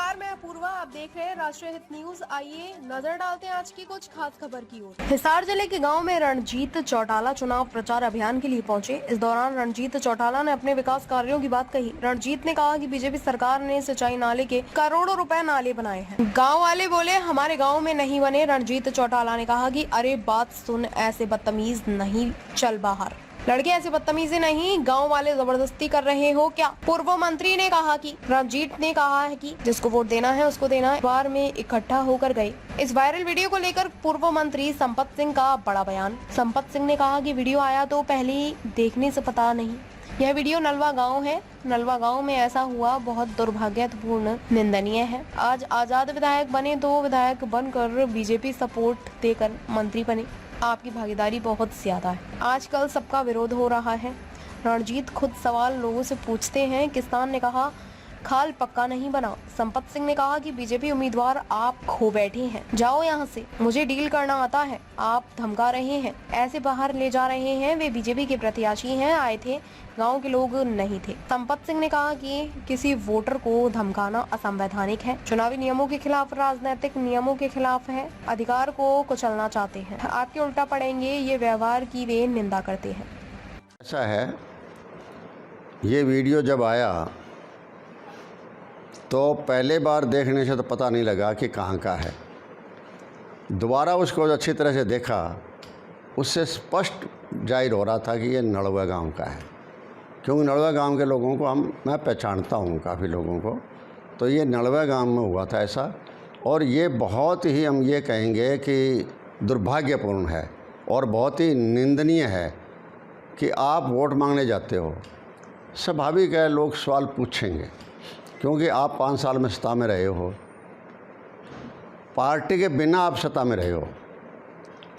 नमस्कार, मैं अपूर्वा। आप देख रहे हैं राष्ट्रीय हित न्यूज। आइए नजर डालते हैं आज की कुछ खास खबर की ओर। हिसार जिले के गांव में रणजीत चौटाला चुनाव प्रचार अभियान के लिए पहुंचे। इस दौरान रणजीत चौटाला ने अपने विकास कार्यों की बात कही। रणजीत ने कहा कि बीजेपी सरकार ने सिंचाई नाले के करोड़ों रुपए नाले बनाए हैं। गाँव वाले बोले हमारे गाँव में नहीं बने। रणजीत चौटाला ने कहा कि अरे बात सुन, ऐसे बदतमीज नहीं, चल बाहर। लड़के ऐसी बदतमीजी नहीं, गांव वाले जबरदस्ती कर रहे हो क्या? पूर्व मंत्री ने कहा कि रणजीत ने कहा है कि जिसको वोट देना है उसको देना है। बार में इकट्ठा होकर गए। इस वायरल वीडियो को लेकर पूर्व मंत्री संपत सिंह का बड़ा बयान। संपत सिंह ने कहा कि वीडियो आया तो पहले देखने से पता नहीं। यह वीडियो नलवा गांव है। नलवा गांव में ऐसा हुआ बहुत दुर्भाग्यपूर्ण, निंदनीय है। आज आजाद विधायक बने तो विधायक बनकर बीजेपी सपोर्ट देकर मंत्री बने। आपकी भागीदारी बहुत ज्यादा है। आजकल सबका विरोध हो रहा है। रणजीत खुद सवाल लोगों से पूछते हैं। किसान ने कहा खाल पक्का नहीं बना। संपत सिंह ने कहा कि बीजेपी उम्मीदवार आप खो बैठे हैं, जाओ यहाँ से, मुझे डील करना आता है। आप धमका रहे हैं, ऐसे बाहर ले जा रहे हैं। वे बीजेपी के प्रत्याशी हैं, आए थे, गांव के लोग नहीं थे। संपत सिंह ने कहा कि किसी वोटर को धमकाना असंवैधानिक है, चुनावी नियमों के खिलाफ, राजनीतिक नियमों के खिलाफ है। अधिकार को कुचलना चाहते हैं, आपके उल्टा पड़ेंगे। ये व्यवहार की वे निंदा करते हैं। ऐसा है, ये वीडियो जब आया तो पहले बार देखने से तो पता नहीं लगा कि कहाँ का है। दोबारा उसको अच्छी तरह से देखा, उससे स्पष्ट जाहिर हो रहा था कि ये नड़वा गांव का है, क्योंकि नड़वा गांव के लोगों को मैं पहचानता हूँ, काफ़ी लोगों को। तो ये नड़वा गांव में हुआ था ऐसा, और ये बहुत ही, हम ये कहेंगे कि दुर्भाग्यपूर्ण है और बहुत ही निंदनीय है कि आप वोट मांगने जाते हो। स्वाभाविक है, लोग सवाल पूछेंगे, क्योंकि आप 5 साल में सत्ता में रहे हो, पार्टी के बिना आप सत्ता में रहे हो,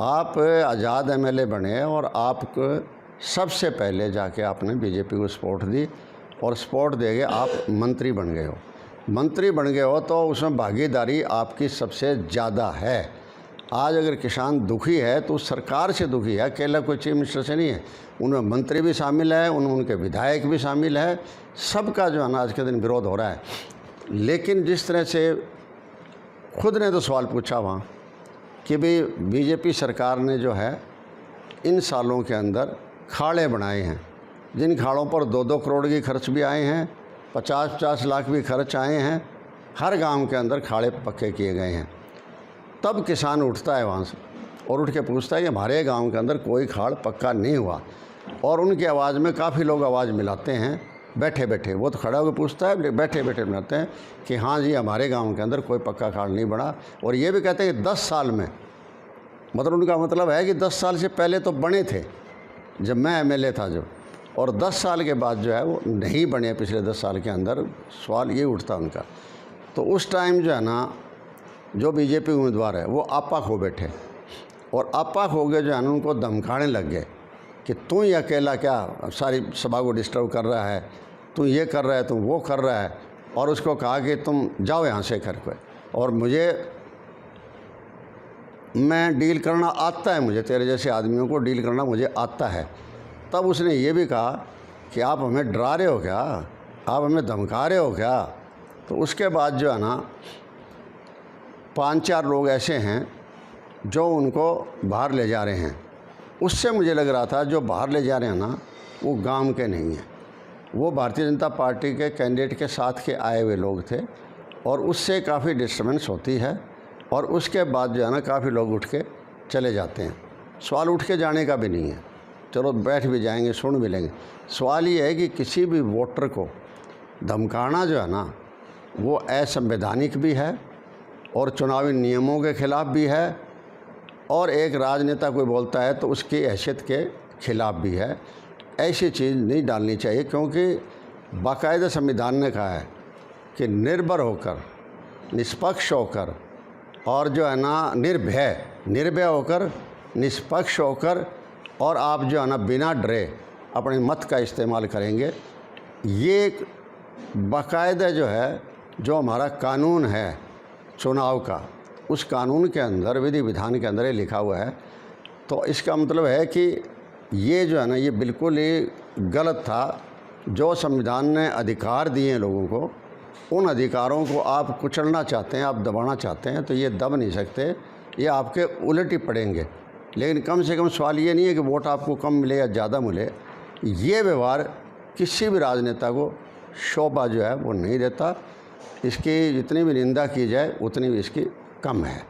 आप आज़ाद एमएलए बने और आपको सबसे पहले जाके आपने बीजेपी को सपोर्ट दी और सपोर्ट देके आप मंत्री बन गए हो। मंत्री बन गए हो तो उसमें भागीदारी आपकी सबसे ज़्यादा है। आज अगर किसान दुखी है तो सरकार से दुखी है, अकेला कोई चीफ मिनिस्टर से नहीं है। उनमें मंत्री भी शामिल है, उनके विधायक भी शामिल है, सबका जो है ना आज के दिन विरोध हो रहा है। लेकिन जिस तरह से खुद ने तो सवाल पूछा वहाँ कि भाई बीजेपी सरकार ने जो है इन सालों के अंदर खाड़े बनाए हैं, जिन खाड़ों पर 2-2 करोड़ की खर्च भी आए हैं, 50-50 लाख भी खर्च आए हैं, हर गांव के अंदर खाड़े पक्के किए गए हैं। तब किसान उठता है वहाँ से और उठ के पूछता है कि हमारे गांव के अंदर कोई खाड़ पक्का नहीं हुआ, और उनकी आवाज़ में काफ़ी लोग आवाज़ मिलाते हैं बैठे बैठे। वो तो खड़ा होकर पूछता है, बैठे बैठे मिलाते हैं कि हाँ जी हमारे गांव के अंदर कोई पक्का खाड़ नहीं बना। और ये भी कहते हैं कि 10 साल में, मतलब उनका मतलब है कि 10 साल से पहले तो बने थे जब मैं एमएलए था जब, और 10 साल के बाद जो है वो नहीं बने पिछले 10 साल के अंदर। सवाल ये उठता उनका। तो उस टाइम जो है ना, जो बीजेपी उम्मीदवार है वो आपा खो बैठे, और आपा खो गए जो है ना, उनको धमकाने लग गए कि तू ही अकेला क्या सारी सभा को डिस्टर्ब कर रहा है, तू ये कर रहा है, तू वो कर रहा है। और उसको कहा कि तुम जाओ यहाँ से घर पे, और मैं डील करना आता है, मुझे तेरे जैसे आदमियों को डील करना मुझे आता है। तब उसने ये भी कहा कि आप हमें डरा रहे हो क्या, आप हमें धमका रहे हो क्या। तो उसके बाद जो है ना 5-4 लोग ऐसे हैं जो उनको बाहर ले जा रहे हैं। उससे मुझे लग रहा था जो बाहर ले जा रहे हैं ना वो गांव के नहीं हैं, वो भारतीय जनता पार्टी के कैंडिडेट के साथ के आए हुए लोग थे, और उससे काफ़ी डिस्टर्बेंस होती है। और उसके बाद जो है ना काफ़ी लोग उठ के चले जाते हैं। सवाल उठ के जाने का भी नहीं है, चलो बैठ भी जाएंगे, सुन भी लेंगे। सवाल ये है कि किसी भी वोटर को धमकाना जो है ना वो असंवैधानिक भी है और चुनावी नियमों के ख़िलाफ़ भी है, और एक राजनेता कोई बोलता है तो उसकी हैसियत के ख़िलाफ़ भी है। ऐसी चीज़ नहीं डालनी चाहिए, क्योंकि बाकायदा संविधान ने कहा है कि निर्भर होकर, निष्पक्ष होकर, और जो है ना निर्भय होकर, निष्पक्ष होकर, और आप जो है ना बिना डरे अपने मत का इस्तेमाल करेंगे। ये बाकायदा जो है, जो हमारा कानून है चुनाव का, उस कानून के अंदर, विधि विधान के अंदर ये लिखा हुआ है। तो इसका मतलब है कि ये जो है ना ये बिल्कुल ही गलत था। जो संविधान ने अधिकार दिए हैं लोगों को उन अधिकारों को आप कुचलना चाहते हैं, आप दबाना चाहते हैं, तो ये दब नहीं सकते, ये आपके उलट ही पड़ेंगे। लेकिन कम से कम सवाल ये नहीं है कि वोट आपको कम मिले या ज़्यादा मिले। ये व्यवहार किसी भी राजनेता को शोभा जो है वो नहीं देता। इसकी जितनी भी निंदा की जाए उतनी भी इसकी कम है।